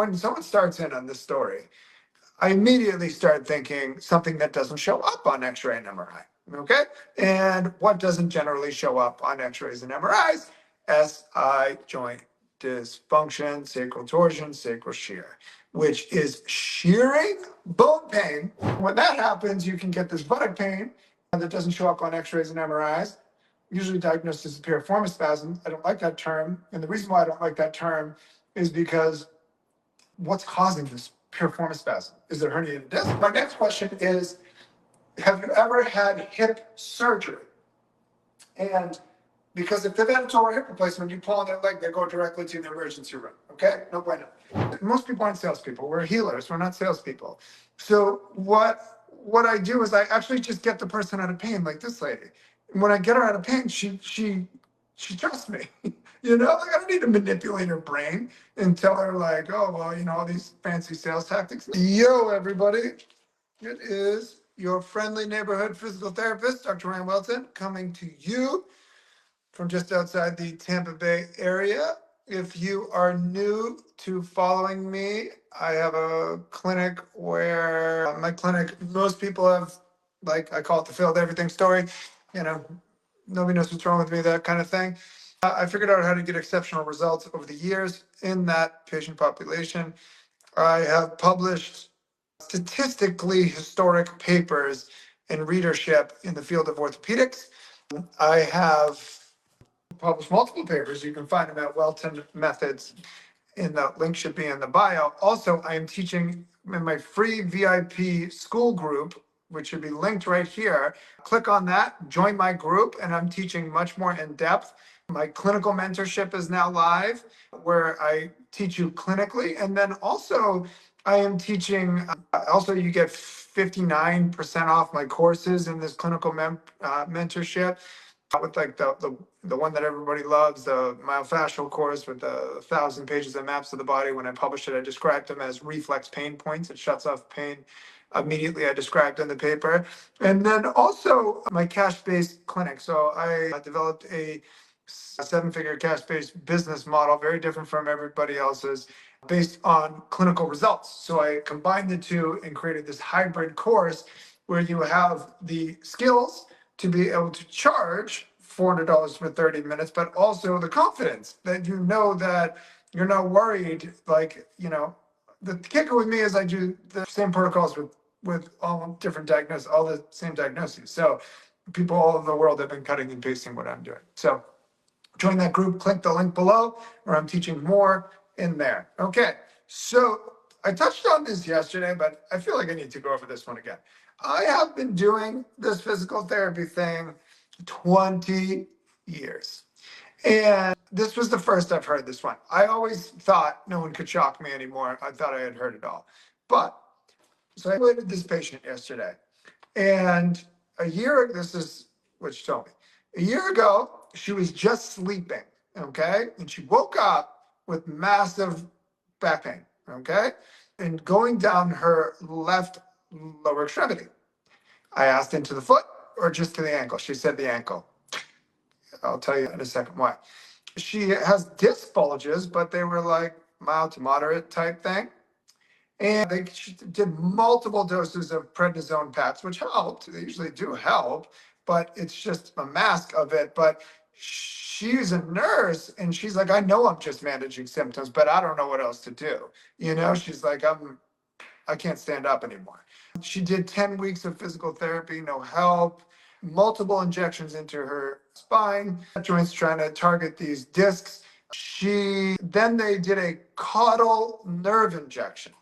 when someone starts in on this story, I immediately start thinking something that doesn't show up on X-ray and MRI. Okay, and what doesn't generally show up on X-rays and MRIs? SI joint dysfunction, sacral torsion, sacral shear, which is shearing bone pain. When that happens, you can get this buttock pain that doesn't show up on X-rays and MRIs. Usually diagnosed as a piriformis spasm. I don't like that term, and the reason why I don't like that term is because what's causing this piriformis spasm? Is it herniated disc? My next question is, have you ever had hip surgery? And because if they've had a total hip replacement, you pull on their leg, they go directly to the emergency room. Okay? No bueno. Most people aren't salespeople. We're healers. We're not salespeople. So what I do is I actually just get the person out of pain, like this lady. And when I get her out of pain, she trusts me. You know, like I don't need to manipulate her brain and tell her like, oh, well, you know, all these fancy sales tactics. Yo, everybody. It is your friendly neighborhood physical therapist, Dr. Ryan Whelton, coming to you from just outside the Tampa Bay area. If you are new to following me, I have a clinic where my clinic, most people have, like, I call it the failed everything story. You know, nobody knows what's wrong with me, that kind of thing. I figured out how to get exceptional results over the years in that patient population. I have published statistically historic papers in readership in the field of orthopedics. I have published multiple papers. You can find them at Whelton Methods. And the link should be in the bio. Also, I am teaching in my free VIP school group, which should be linked right here. Click on that, join my group, and I'm teaching much more in depth. My clinical mentorship is now live, where I teach you clinically. And then also, I am teaching, also you get 59% off my courses in this clinical mentorship. With like the one that everybody loves, the myofascial course with the 1,000 pages of maps of the body. When I published it, I described them as reflex pain points. It shuts off pain immediately. I described in the paper. And then also my cash-based clinic. So I developed a 7-figure cash-based business model, very different from everybody else's, based on clinical results. So I combined the two and created this hybrid course where you have the skills to be able to charge $400 for 30 minutes, but also the confidence that you know that you're not worried. Like, you know, the kicker with me is I do the same protocols with all different diagnoses, all the same diagnoses. So people all over the world have been cutting and pasting what I'm doing. So join that group, click the link below, where I'm teaching more in there. Okay, so I touched on this yesterday, but I feel like I need to go over this one again. I have been doing this physical therapy thing 20 years. And this was the first I've heard this one. I always thought no one could shock me anymore. I thought I had heard it all. But, so I evaluated this patient yesterday. And this is what she told me. A year ago, she was just sleeping, okay? And she woke up with massive back pain, okay? And going down her left lower extremity. I asked into the foot or just to the ankle. She said the ankle. I'll tell you in a second why. She has disc bulges, but they were like mild to moderate type thing. And she did multiple doses of prednisone pats, which helped. They usually do help, but it's just a mask of it. But she's a nurse, and she's like, I know I'm just managing symptoms, but I don't know what else to do. You know, she's like, I can't stand up anymore. She did 10 weeks of physical therapy, no help, multiple injections into her spine, joints trying to target these discs. Then they did a caudal nerve injection.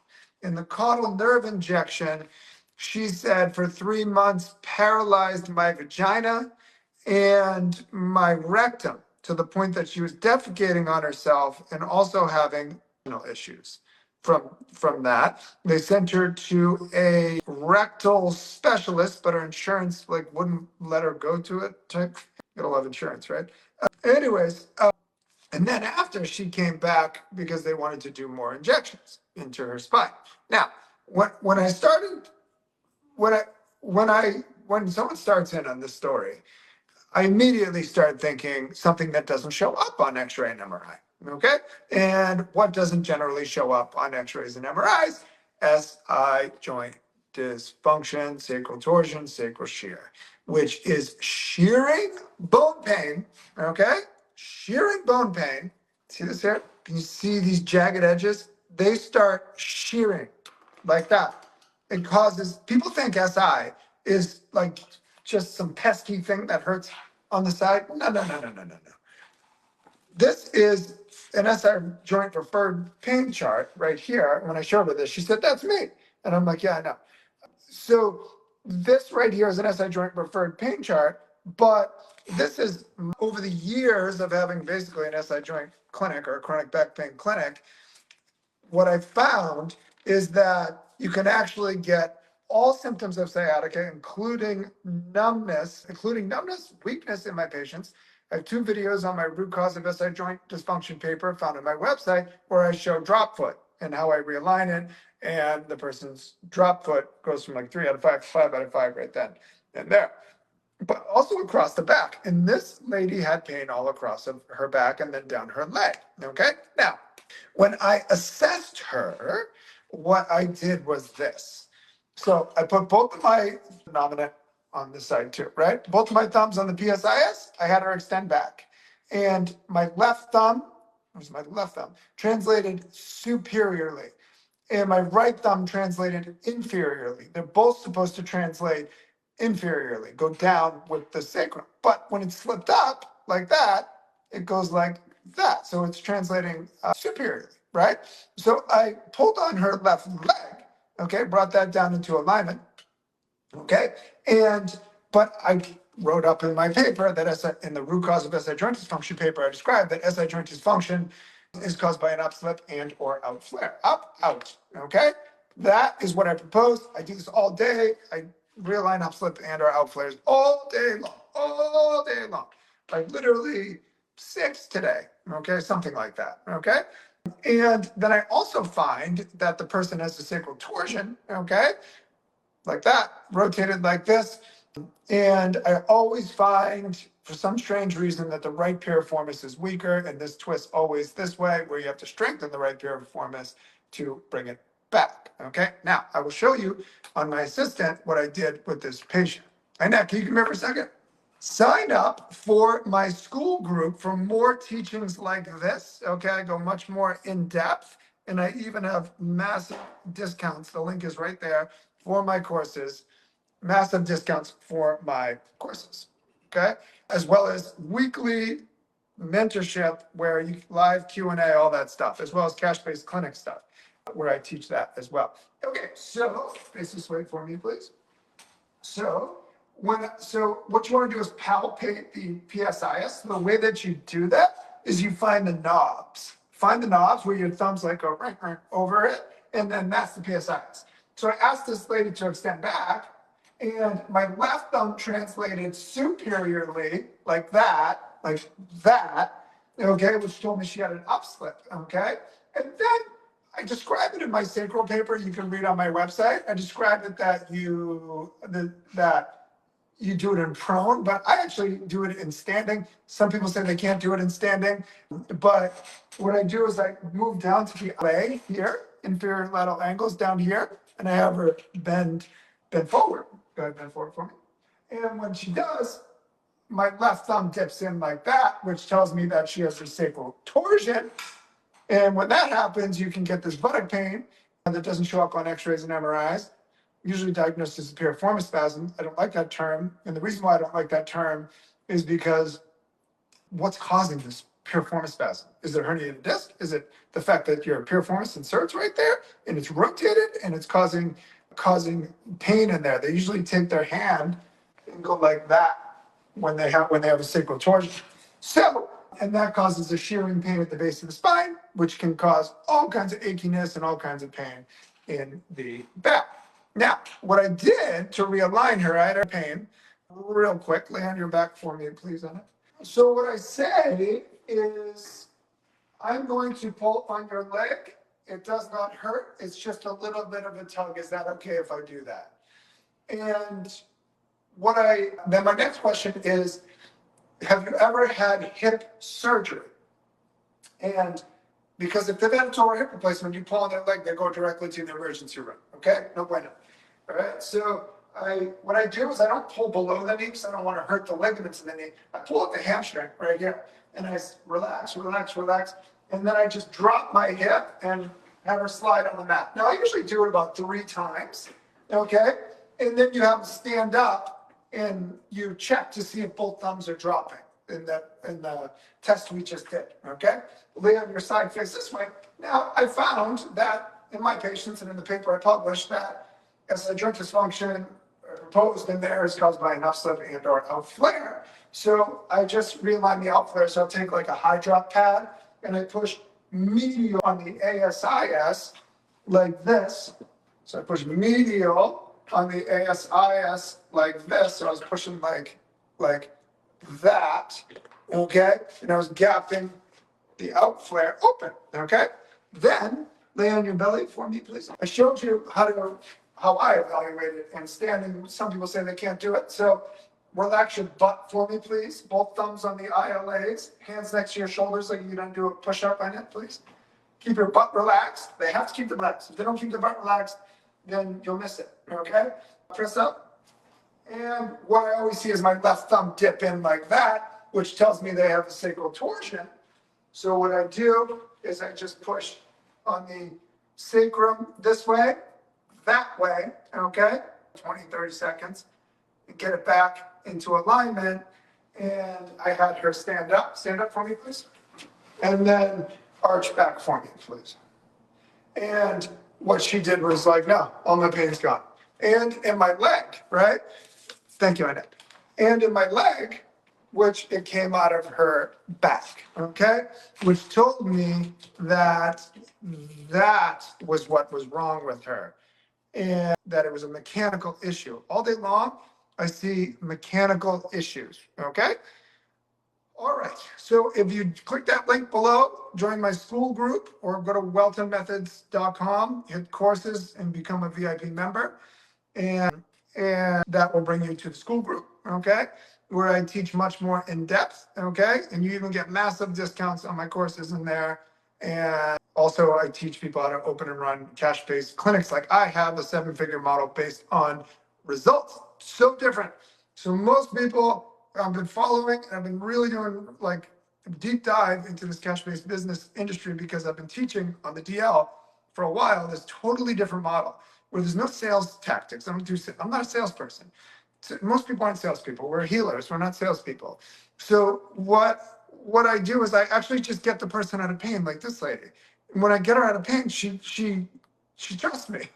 In the caudal nerve injection, she said for 3 months, paralyzed my vagina and my rectum to the point that she was defecating on herself and also having issues. From that, they sent her to a rectal specialist, but her insurance wouldn't let her go to it. Gotta love insurance, right? And then after she came back because they wanted to do more injections into her spine. Now, when someone starts in on this story, I immediately start thinking something that doesn't show up on X-ray and MRI. Okay? And what doesn't generally show up on x-rays and MRIs? SI joint dysfunction, sacral torsion, sacral shear, which is shearing bone pain, okay? Shearing bone pain. See this here? Can you see these jagged edges? They start shearing like that. It causes, people think SI is like just some pesky thing that hurts on the side. No, no, no, no, no, no, no. This is an SI joint preferred pain chart right here. When I showed her this, she said, that's me. And I'm like, yeah, I know. So this right here is an SI joint preferred pain chart, but this is over the years of having basically an SI joint clinic or a chronic back pain clinic. What I found is that you can actually get all symptoms of sciatica, including numbness, weakness in my patients. I have 2 videos on my root cause of SI joint dysfunction paper found on my website where I show drop foot and how I realign it. And the person's drop foot goes from like 3 out of 5 to 5 out of 5 right then and there. But also across the back. And this lady had pain all across of her back and then down her leg. Okay? Now, when I assessed her, what I did was this. So I put both of my nominate on this side too, right? Both of my thumbs on the PSIS, I had her extend back. And my left thumb, where's my left thumb, translated superiorly. And my right thumb translated inferiorly. They're both supposed to translate inferiorly, go down with the sacrum. But when it's flipped up like that, it goes like that. So it's translating superiorly, right? So I pulled on her left leg, okay, brought that down into alignment, okay? But I wrote up in my paper that in the root cause of SI joint dysfunction paper, I described that SI joint dysfunction is caused by an upslip and or out flare. Up, out, okay? That is what I propose. I do this all day. I realign upslip and or out flares all day long. Like literally 6 today, okay? Something like that, okay? And then I also find that the person has a sacral torsion, okay? Like that, rotated like this. And I always find, for some strange reason, that the right piriformis is weaker, and this twists always this way, where you have to strengthen the right piriformis to bring it back. Okay, now I will show you on my assistant what I did with this patient. Hey, Nat, can you come here for a second? Sign up for my school group for more teachings like this. Okay, I go much more in depth, and I even have massive discounts. The link is right there for my courses. Massive discounts for my courses, okay? As well as weekly mentorship where you live Q&A, all that stuff, as well as cash-based clinic stuff, where I teach that as well. Okay, so face this way for me, please. So what you want to do is palpate the PSIS. The way that you do that is you find the knobs. Find the knobs where your thumbs like go right over it, and then that's the PSIS. So I asked this lady to extend back, and my left thumb translated superiorly like that, okay, which told me she had an upslip, okay? And then I describe it in my sacral paper you can read on my website. I describe it that you do it in prone, but I actually do it in standing. Some people say they can't do it in standing, but what I do is I move down to the LA here, inferior lateral angles down here, and I have her bend forward. Go ahead, bend forward for me. And when she does, my left thumb dips in like that, which tells me that she has a sacral torsion. And when that happens, you can get this buttock pain that doesn't show up on x-rays and MRIs, usually diagnosed as a piriformis spasm. I don't like that term. And the reason why I don't like that term is because what's causing this piriformis spasm? Is it herniated disc? Is it the fact that your piriformis inserts right there and it's rotated and it's causing pain in there? They usually take their hand and go like that when they have a sacral torsion. So, and that causes a shearing pain at the base of the spine, which can cause all kinds of achiness and all kinds of pain in the back. Now, what I did to realign her, I had her pain real quick. Lay on your back for me, please, on it. So what I say is, I'm going to pull on your leg. It does not hurt. It's just a little bit of a tug. Is that okay if I do that? And then my next question is, have you ever had hip surgery? And because if they've had a total hip replacement, you pull on their leg, they go directly to the emergency room. Okay? No bueno. All right? So what I do is I don't pull below the knee because I don't want to hurt the ligaments in the knee. I pull at the hamstring right here. And I relax, relax, relax. And then I just drop my hip and have her slide on the mat. Now, I usually do it about 3 times. Okay? And then you have them stand up and you check to see if both thumbs are dropping in the test we just did. Okay? Lay on your side face this way. Now, I found that in my patients and in the paper I published that as a joint dysfunction proposed in there is caused by an upslip and or out flare. So I just realign the out flare. So I'll take like a high drop pad and I push medial on the ASIS like this. So I push medial on the ASIS like this. So I was pushing like that. Okay. And I was gapping the out flare open. Okay. Then lay on your belly for me, please. I showed you how I evaluate it and standing. Some people say they can't do it. So relax your butt for me, please. Both thumbs on the ILAs, hands next to your shoulders like you're going to do a push-up on it, please. Keep your butt relaxed. They have to keep the relaxed. If they don't keep the butt relaxed, then you'll miss it, okay? Press up. And what I always see is my left thumb dip in like that, which tells me they have a sacral torsion. So what I do is I just push on the sacrum this way, that way, okay? 20, 30 seconds. And get it back into alignment. And I had her stand up. Stand up for me, please. And then arch back for me, please. And what she did was like, no, all my pain's gone. And in my leg, right? Thank you, Annette. And in my leg, which it came out of her back, okay? Which told me that that was what was wrong with her. And that it was a mechanical issue. All day long, I see mechanical issues, okay? All right, so if you click that link below, join my school group or go to wheltonmethods.com, hit courses and become a VIP member. And that will bring you to the school group, okay? Where I teach much more in depth, okay? And you even get massive discounts on my courses in there. And also I teach people how to open and run cash-based clinics. Like I have a 7-figure model based on results. So different. So most people I've been following, and I've been really doing like a deep dive into this cash-based business industry because I've been teaching on the DL for a while, this totally different model where there's no sales tactics. I'm not a salesperson. Most people aren't salespeople. We're healers. We're not salespeople. So what I do is I actually just get the person out of pain, like this lady. And when I get her out of pain, she trusts me.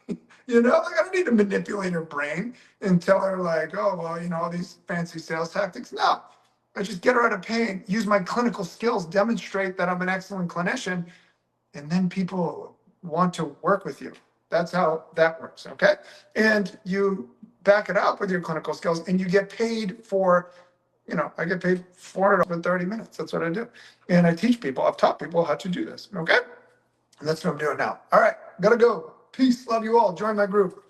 You know, like I don't need to manipulate her brain and tell her like, oh, well, you know, all these fancy sales tactics. No, I just get her out of pain, use my clinical skills, demonstrate that I'm an excellent clinician, and then people want to work with you. That's how that works, okay? And you back it up with your clinical skills and you get paid for, you know, I get paid $400 for 30 minutes. That's what I do. And I teach people, I've taught people how to do this, okay? And that's what I'm doing now. All right, gotta go. Peace, love you all. Join my group.